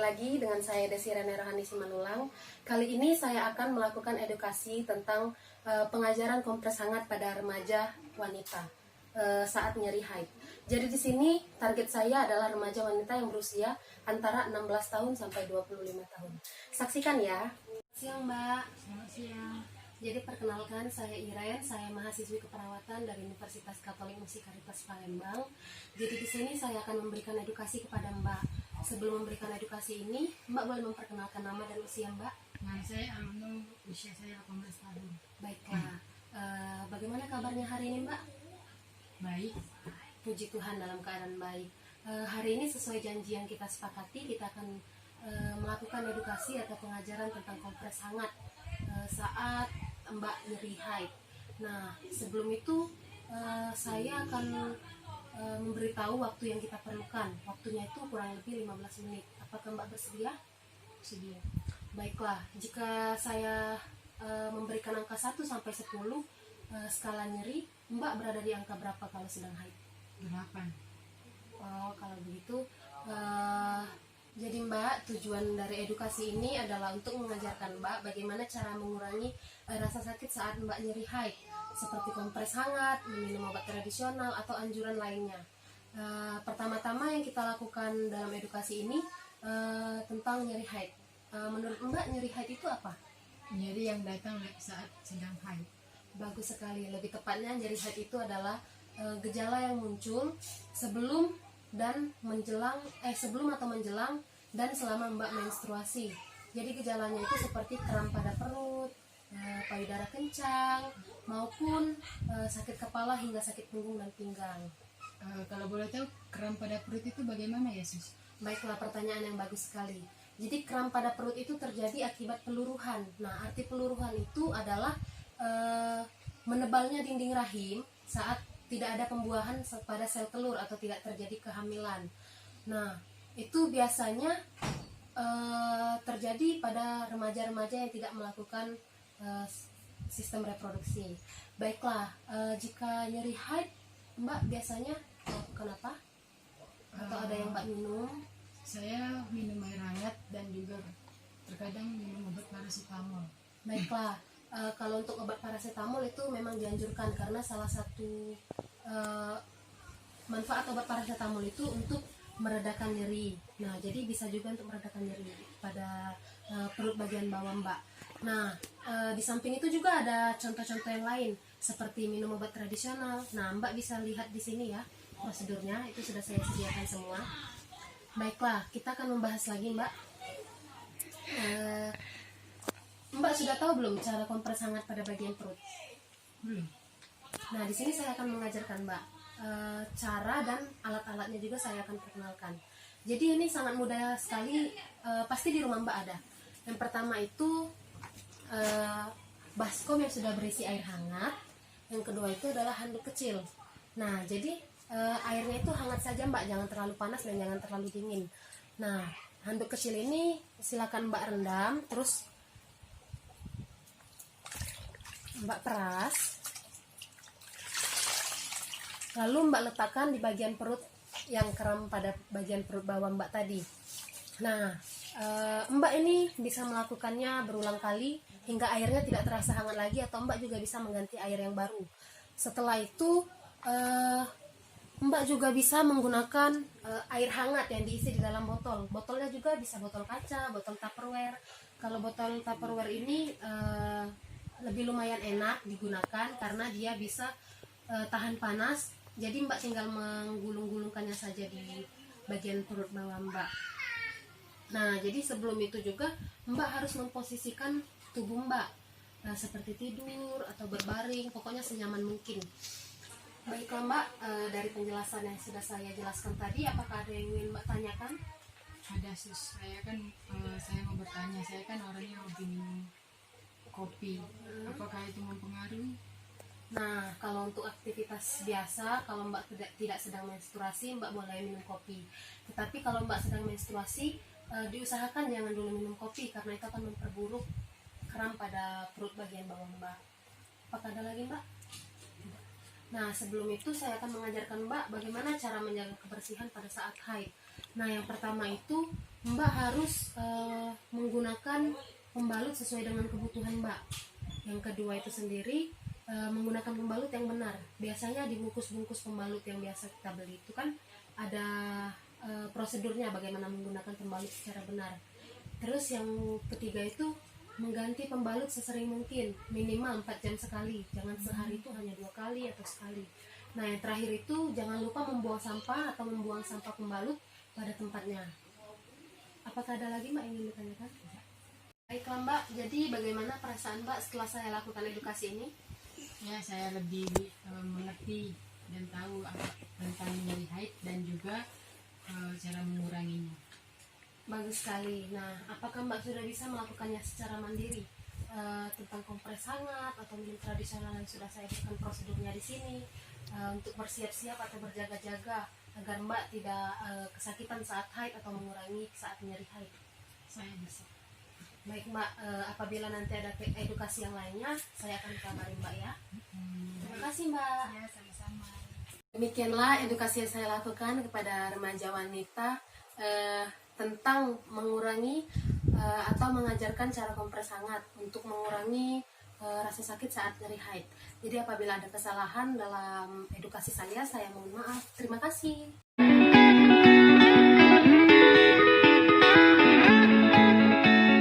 lagi dengan saya Desirene Rohani Simanulang. Kali ini saya akan melakukan edukasi tentang pengajaran kompres hangat pada remaja wanita saat nyeri haid. Jadi di sini target saya adalah remaja wanita yang berusia antara 16 tahun sampai 25 tahun. Saksikan ya. Siang Mbak. Selamat siang. Jadi perkenalkan, saya Iren, saya mahasiswi keperawatan dari Universitas Katolik Musikaritas Palembang. Jadi di sini saya akan memberikan edukasi kepada Mbak. Sebelum memberikan edukasi ini, Mbak boleh memperkenalkan nama dan usia Mbak? Nama saya Amno, usia saya 18 tahun. Baiklah, bagaimana kabarnya hari ini Mbak? Baik. Puji Tuhan dalam keadaan baik. Hari ini sesuai janji yang kita sepakati, kita akan melakukan edukasi atau pengajaran tentang kompres hangat saat Mbak nyeri haid. Nah, sebelum itu saya akan memberitahu waktu yang kita perlukan. Waktunya itu kurang lebih 15 menit. Apakah Mbak bersedia? Sedia. Baiklah, jika saya memberikan angka 1 sampai 10 skala nyeri, Mbak berada di angka berapa kalau sedang haid? 8. Oh, kalau begitu jadi Mbak, tujuan dari edukasi ini adalah untuk mengajarkan Mbak bagaimana cara mengurangi rasa sakit saat Mbak nyeri haid, seperti kompres hangat, meminum obat tradisional, atau anjuran lainnya. Pertama-tama yang kita lakukan dalam edukasi ini tentang nyeri haid. Menurut Mbak, nyeri haid itu apa? Nyeri yang datang saat sedang haid. Bagus sekali. Lebih tepatnya, nyeri haid itu adalah gejala yang muncul sebelum atau menjelang dan selama Mbak menstruasi. Jadi gejalanya itu seperti kram pada perut, payudara kencang, maupun sakit kepala hingga sakit punggung dan pinggang. Kalau boleh tahu, kram pada perut itu bagaimana ya, Sus? Baiklah, pertanyaan yang bagus sekali. Jadi kram pada perut itu terjadi akibat peluruhan. Nah, arti peluruhan itu adalah menebalnya dinding rahim saat tidak ada pembuahan pada sel telur atau tidak terjadi kehamilan. Nah, itu biasanya terjadi pada remaja-remaja yang tidak melakukan sistem reproduksi. Baiklah, jika nyeri haid, Mbak biasanya melakukan apa? Atau ada yang Mbak minum? Saya minum air hangat dan juga terkadang minum obat paracetamol. Baiklah, kalau untuk obat paracetamol itu memang dianjurkan karena salah satu manfaat obat paracetamol itu untuk meredakan nyeri. Nah, jadi bisa juga untuk meredakan nyeri pada perut bagian bawah Mbak. Nah, di samping itu juga ada contoh-contoh yang lain seperti minum obat tradisional. Nah, Mbak bisa lihat di sini ya prosedurnya, itu sudah saya sediakan semua. Baiklah, kita akan membahas lagi Mbak. Mbak sudah tahu belum cara kompres hangat pada bagian perut? Belum. Nah, di sini saya akan mengajarkan Mbak cara dan alat-alatnya juga saya akan perkenalkan. Jadi ini sangat mudah sekali, pasti di rumah Mbak ada. Yang pertama itu baskom yang sudah berisi air hangat. Yang kedua itu adalah handuk kecil. Nah, jadi airnya itu hangat saja Mbak, jangan terlalu panas dan jangan terlalu dingin. Nah, handuk kecil ini silakan Mbak rendam, terus Mbak peras, lalu Mbak letakkan di bagian perut yang kram pada bagian perut bawah Mbak tadi. Nah, Mbak ini bisa melakukannya berulang kali hingga airnya tidak terasa hangat lagi, atau Mbak juga bisa mengganti air yang baru. Setelah itu Mbak juga bisa menggunakan air hangat yang diisi di dalam botol. Botolnya juga bisa botol kaca, botol Tupperware. Kalau botol Tupperware ini lebih lumayan enak digunakan karena dia bisa tahan panas. Jadi Mbak tinggal menggulung-gulungkannya saja di bagian perut bawah Mbak. Nah, jadi sebelum itu juga Mbak harus memposisikan tubuh Mbak seperti tidur atau berbaring, pokoknya senyaman mungkin. Baiklah Mbak, dari penjelasan yang sudah saya jelaskan tadi, apakah ada yang ingin Mbak tanyakan? Ada, Sus. Saya mau bertanya, saya kan orangnya hobi minum kopi. Apakah itu mempengaruhi? Nah, kalau untuk aktivitas biasa, kalau Mbak tidak sedang menstruasi, Mbak boleh minum kopi. Tetapi kalau Mbak sedang menstruasi, diusahakan jangan dulu minum kopi karena itu akan memperburuk kram pada perut bagian bawah Mbak. Apakah ada lagi Mbak? Nah, sebelum itu saya akan mengajarkan Mbak bagaimana cara menjaga kebersihan pada saat haid. Nah, yang pertama itu Mbak harus menggunakan pembalut sesuai dengan kebutuhan Mbak. Yang kedua itu sendiri menggunakan pembalut yang benar. Biasanya di bungkus-bungkus pembalut yang biasa kita beli itu kan ada prosedurnya bagaimana menggunakan pembalut secara benar. Terus yang ketiga itu mengganti pembalut sesering mungkin, minimal 4 jam sekali. Jangan sehari itu hanya 2 kali atau sekali. Nah, yang terakhir itu jangan lupa membuang sampah atau membuang sampah pembalut pada tempatnya. Apakah ada lagi Mbak yang ingin ditanyakan? Baiklah Mbak, jadi bagaimana perasaan Mbak setelah saya lakukan edukasi ini? Ya, saya lebih mengerti dan tahu apa tentang nyeri haid dan juga cara menguranginya. Bagus sekali. Nah, apakah Mbak sudah bisa melakukannya secara mandiri? Tentang kompres hangat atau minum tradisional yang sudah saya berikan prosedurnya di sini, untuk bersiap-siap atau berjaga-jaga agar Mbak tidak kesakitan saat haid atau mengurangi saat nyeri haid. Saya bisa. Baik Mbak, apabila nanti ada edukasi yang lainnya, saya akan kabari Mbak ya. Terima kasih Mbak. Ya, sama-sama. Demikianlah edukasi yang saya lakukan kepada remaja wanita tentang mengurangi atau mengajarkan cara kompres hangat untuk mengurangi rasa sakit saat nyeri haid. Jadi apabila ada kesalahan dalam edukasi saya mohon maaf. Terima kasih.